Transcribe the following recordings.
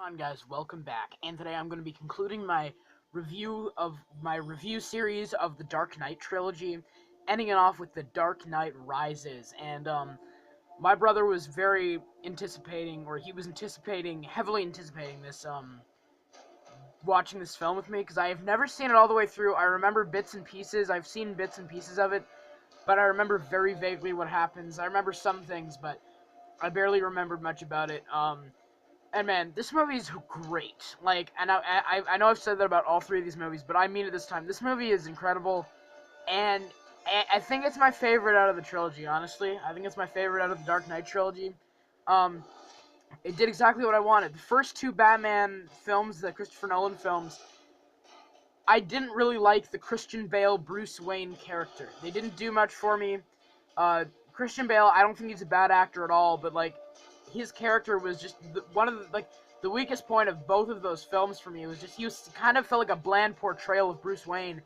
on, guys? Welcome back. And today I'm going to be concluding my review series of the Dark Knight trilogy, ending it off with The Dark Knight Rises. And my brother was very anticipating, or he was heavily anticipating this watching this film with me, because I have never seen it all the way through. I remember bits and pieces. I've seen bits and pieces of it, but I remember very vaguely what happens. I remember some things, but I barely remembered much about it. And man, this movie is great. Like, and I know I've said that about all three of these movies, but I mean it this time. This movie is incredible, and I think it's my favorite out of the trilogy. Honestly, I think it's my favorite out of the Dark Knight trilogy. Um, it did exactly what I wanted. The first two Batman films, the Christopher Nolan films, I didn't really like the Christian Bale Bruce Wayne character. They didn't do much for me. Christian Bale, I don't think he's a bad actor at all, but like his character was just one of the weakest point of both of those films for me. It was just he kind of felt like a bland portrayal of Bruce Wayne.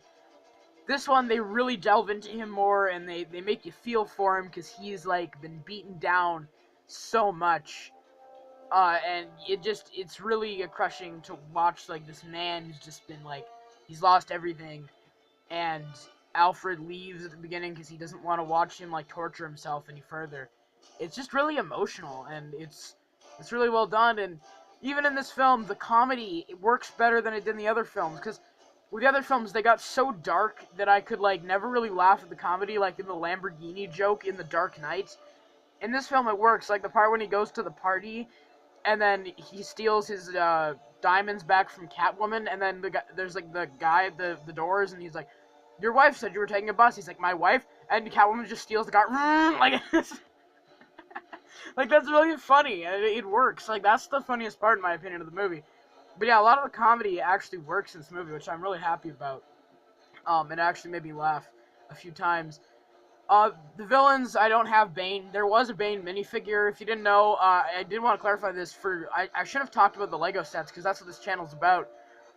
This one, they really delve into him more, and they make you feel for him because he's like been beaten down so much. And it's really crushing to watch like this man who's just been like, he's lost everything, and Alfred leaves at the beginning because he doesn't want to watch him like torture himself any further. It's just really emotional, and it's really well done. And even in this film, the comedy, it works better than it did in the other films, because with the other films they got so dark that I could like never really laugh at the comedy, like in the Lamborghini joke in The Dark Knight. In this film it works, like the part when he goes to the party and then he steals his diamonds back from Catwoman, and then there's like the guy at the doors, and he's like, "Your wife said you were taking a bus." He's like, "My wife?" And Catwoman just steals the car. Like, like that's really funny. It works. Like that's the funniest part, in my opinion, of the movie. But yeah, a lot of the comedy actually works in this movie, which I'm really happy about. It actually made me laugh a few times. The villains, I don't have Bane. There was a Bane minifigure. If you didn't know, I did want to clarify this. I should have talked about the Lego sets, because that's what this channel's about.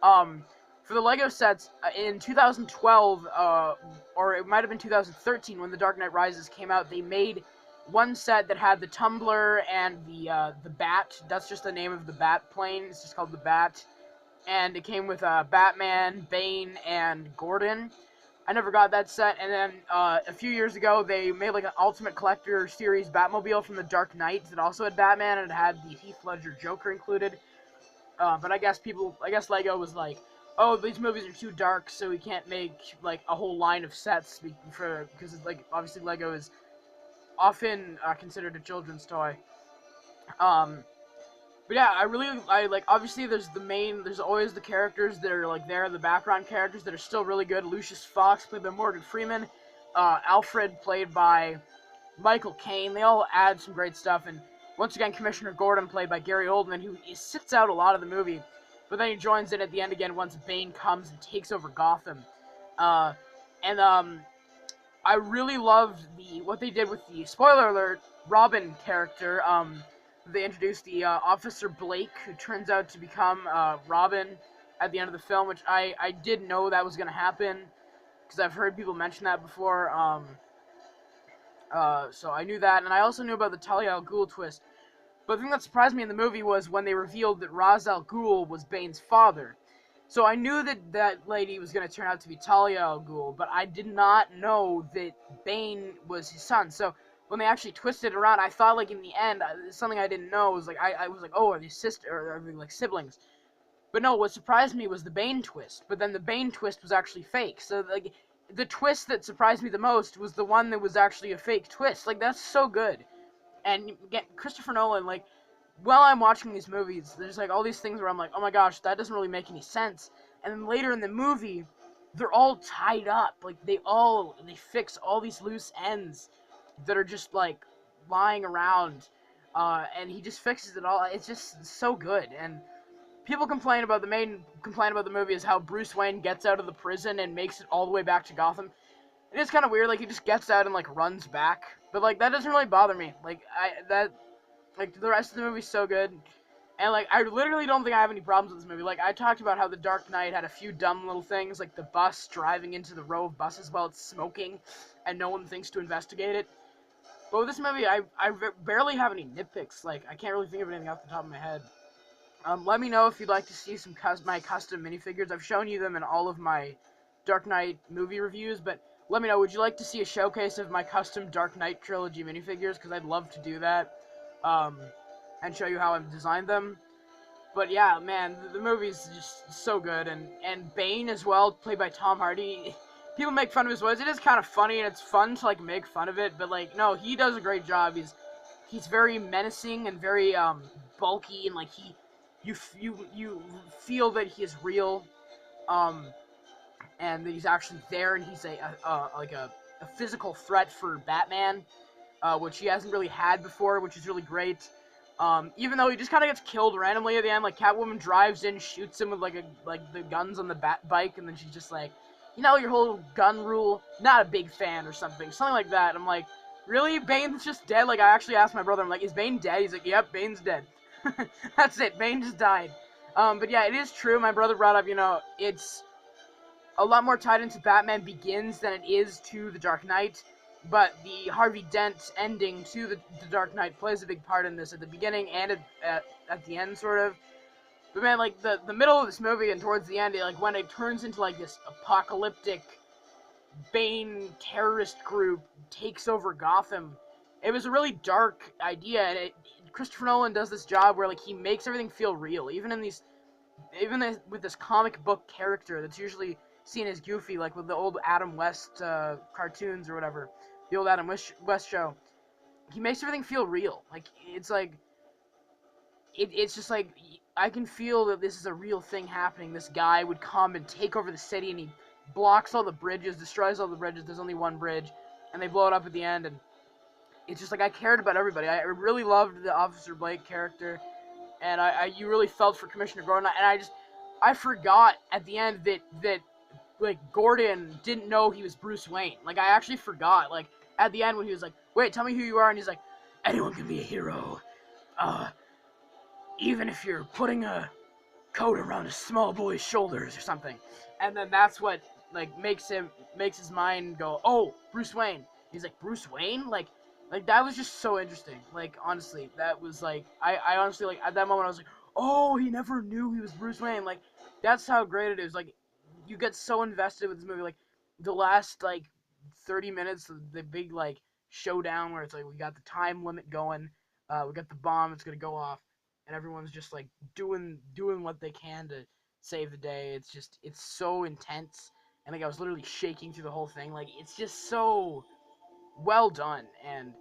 For the Lego sets, in 2012, or it might have been 2013, when The Dark Knight Rises came out, they made one set that had the Tumbler and the Bat. That's just the name of the Bat plane. It's just called the Bat. And it came with Batman, Bane, and Gordon. I never got that set, and then a few years ago they made like an Ultimate Collector Series Batmobile from the Dark Knight that also had Batman, and it had the Heath Ledger Joker included. But I guess Lego was like, oh, these movies are too dark, so we can't make like a whole line of sets because like obviously Lego is often considered a children's toy. But yeah, I like, obviously there's always the characters that are like there, the background characters that are still really good. Lucius Fox, played by Morgan Freeman, Alfred, played by Michael Caine. They all add some great stuff, and once again, Commissioner Gordon, played by Gary Oldman, who sits out a lot of the movie, but then he joins in at the end again once Bane comes and takes over Gotham. And I really loved what they did with the, spoiler alert, Robin character. They introduced the Officer Blake, who turns out to become Robin at the end of the film, which I did know that was going to happen, because I've heard people mention that before. So I knew that, and I also knew about the Talia al Ghul twist. But the thing that surprised me in the movie was when they revealed that Ra's al Ghul was Bane's father. So I knew that that lady was going to turn out to be Talia al Ghul, but I did not know that Bane was his son. So when they actually twisted it around, I thought, like, in the end, something I didn't know was like, I was like, oh, are they are they like siblings? But no, what surprised me was the Bane twist. But then the Bane twist was actually fake. So like, the twist that surprised me the most was the one that was actually a fake twist. Like, that's so good. And again, Christopher Nolan, like, while I'm watching these movies, there's like all these things where I'm like, oh my gosh, that doesn't really make any sense. And then later in the movie, they're all tied up. Like, they fix all these loose ends that are just like lying around, and he just fixes it all. It's just so good. And people the main complaint about the movie is how Bruce Wayne gets out of the prison and makes it all the way back to Gotham. It is kind of weird, like, he just gets out and like runs back, but like that doesn't really bother me. Like, the rest of the movie's so good. And, like, I literally don't think I have any problems with this movie. Like, I talked about how The Dark Knight had a few dumb little things, like the bus driving into the row of buses while it's smoking, and no one thinks to investigate it. But with this movie, I barely have any nitpicks. Like, I can't really think of anything off the top of my head. Let me know if you'd like to see some my custom minifigures. I've shown you them in all of my Dark Knight movie reviews, but let me know, would you like to see a showcase of my custom Dark Knight trilogy minifigures? Because I'd love to do that, um, and show you how I've designed them. But yeah, man, the movie's just so good, and Bane as well, played by Tom Hardy. People make fun of his voice. It is kind of funny, and it's fun to like make fun of it. But like, no, he does a great job. He's very menacing and very bulky, and like you feel that he is real, um, and that he's actually there, and he's a physical threat for Batman, which he hasn't really had before, which is really great. Even though he just kind of gets killed randomly at the end, like Catwoman drives in, shoots him with like the guns on the bat bike, and then she's just like, your whole gun rule, not a big fan or something like that. I'm like, really? Bane's just dead? Like, I actually asked my brother, I'm like, is Bane dead? He's like, yep, Bane's dead. That's it, Bane just died. But yeah, it is true. My brother brought up, it's a lot more tied into Batman Begins than it is to The Dark Knight, but the Harvey Dent ending to the Dark Knight plays a big part in this at the beginning and at the end, sort of. But man, like, the middle of this movie and towards the end, like, when it turns into, like, this apocalyptic Bane terrorist group takes over Gotham, it was a really dark idea, and Christopher Nolan does this job where, like, he makes everything feel real, with this comic book character that's usually seen as goofy, like with the old Adam West cartoons or whatever, the old Adam West show. He makes everything feel real. Like, it's like, it's just like, I can feel that this is a real thing happening. This guy would come and take over the city, and he blocks all the bridges, destroys all the bridges. There's only one bridge, and they blow it up at the end, and it's just like, I cared about everybody. I really loved the Officer Blake character, and you really felt for Commissioner Gordon, and I forgot at the end that like, Gordon didn't know he was Bruce Wayne. Like, I actually forgot, like, at the end when he was like, wait, tell me who you are, and he's like, anyone can be a hero, even if you're putting a coat around a small boy's shoulders or something. And then that's what, like, makes his mind go, oh, Bruce Wayne. He's like, Bruce Wayne? Like, that was just so interesting. Like, honestly, that was, like, I honestly, like, at that moment, I was like, oh, he never knew he was Bruce Wayne. Like, that's how great it is. Like, you get so invested with this movie. Like, the last, like, 30 minutes, the big, like, showdown where it's like, we got the time limit going, we got the bomb, it's gonna go off, and everyone's just, like, doing what they can to save the day. It's so intense, and, like, I was literally shaking through the whole thing. Like, it's just so well done, and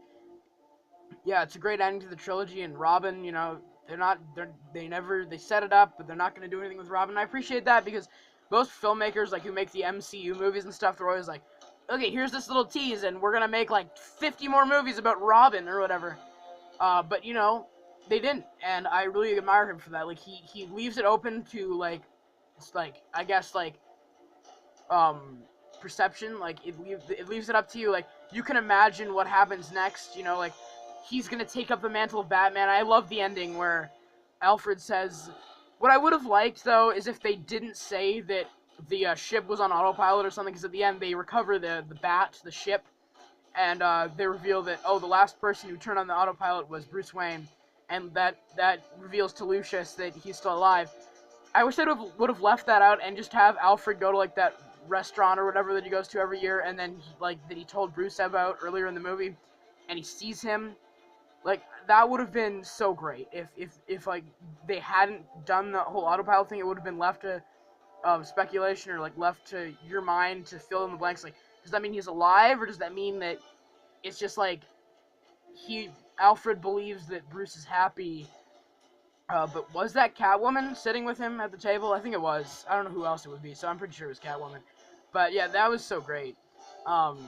yeah, it's a great ending to the trilogy. And Robin, they set it up, but they're not going to do anything with Robin. And I appreciate that, because most filmmakers, like, who make the MCU movies and stuff, they're always like, okay, here's this little tease, and we're going to make like 50 more movies about Robin or whatever. But they didn't, and I really admire him for that. Like, he leaves it open to, like, it's like, I guess, like, perception. Like, it leaves it up to you. Like, you can imagine what happens next. Like, he's gonna take up the mantle of Batman. I love the ending where Alfred says, what I would have liked, though, is if they didn't say that the ship was on autopilot or something, because at the end they recover the ship, and they reveal that, oh, the last person who turned on the autopilot was Bruce Wayne, and that reveals to Lucius that he's still alive. I wish they would have left that out and just have Alfred go to, like, that restaurant or whatever that he goes to every year, and then that he told Bruce about earlier in the movie, and he sees him. Like, that would have been so great if like, they hadn't done the whole autopilot thing. It would have been left to speculation, or, like, left to your mind to fill in the blanks. Like, does that mean he's alive, or does that mean that it's just like Alfred believes that Bruce is happy? But was that Catwoman sitting with him at the table? I think it was. I don't know who else it would be, so I'm pretty sure it was Catwoman. But yeah, that was so great. And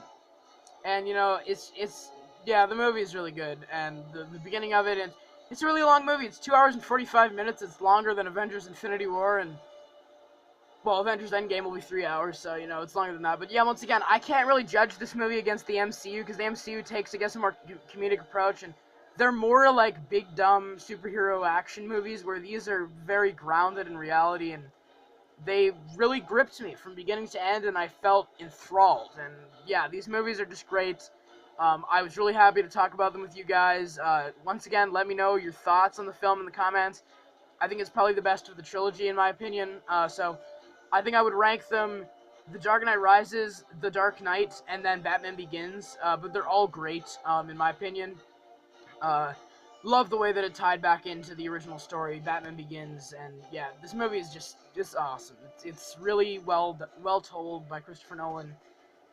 yeah, the movie is really good, and the beginning of it, and it's a really long movie. It's 2 hours and 45 minutes. It's longer than Avengers Infinity War, and, well, Avengers Endgame will be 3 hours, so, it's longer than that. But yeah, once again, I can't really judge this movie against the MCU, because the MCU takes, I guess, a more comedic approach, and they're more like big, dumb superhero action movies, where these are very grounded in reality, and they really gripped me from beginning to end, and I felt enthralled. And yeah, these movies are just great. I was really happy to talk about them with you guys. Once again, let me know your thoughts on the film in the comments. I think it's probably the best of the trilogy in my opinion. So I think I would rank them: The Dark Knight Rises, The Dark Knight, and then Batman Begins. But they're all great, in my opinion. Uh, love the way that it tied back into the original story, Batman Begins, and yeah, this movie is just awesome. It's really well told by Christopher Nolan,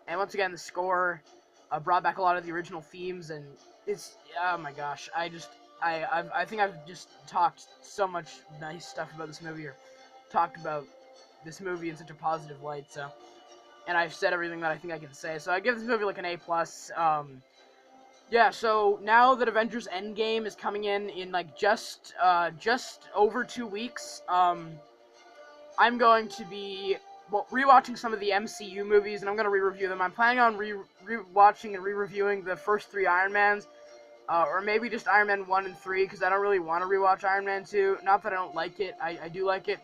and once again the score brought back a lot of the original themes, and it's oh my gosh, I think I've just talked so much nice stuff about this movie, or talked about this movie in such a positive light. So, and I've said everything that I think I can say. So I give this movie like an A plus. Yeah, so now that Avengers Endgame is coming in like just over 2 weeks, I'm going to be rewatching some of the MCU movies, and I'm gonna re-review them. I'm planning on rewatching and re-reviewing the first 3 Iron Mans, or maybe just Iron Man 1 and 3, because I don't really want to rewatch Iron Man 2. Not that I don't like it, I do like it.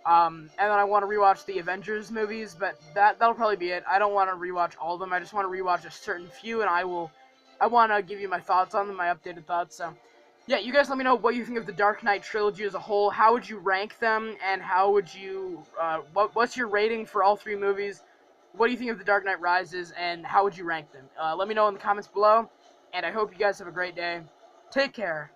And then I want to rewatch the Avengers movies, but that'll probably be it. I don't want to rewatch all of them. I just want to rewatch a certain few, and I want to give you my thoughts on them, my updated thoughts. So, yeah, you guys let me know what you think of the Dark Knight trilogy as a whole. How would you rank them, and how would you, what's your rating for all 3 movies? What do you think of the Dark Knight Rises, and how would you rank them? Let me know in the comments below, and I hope you guys have a great day. Take care.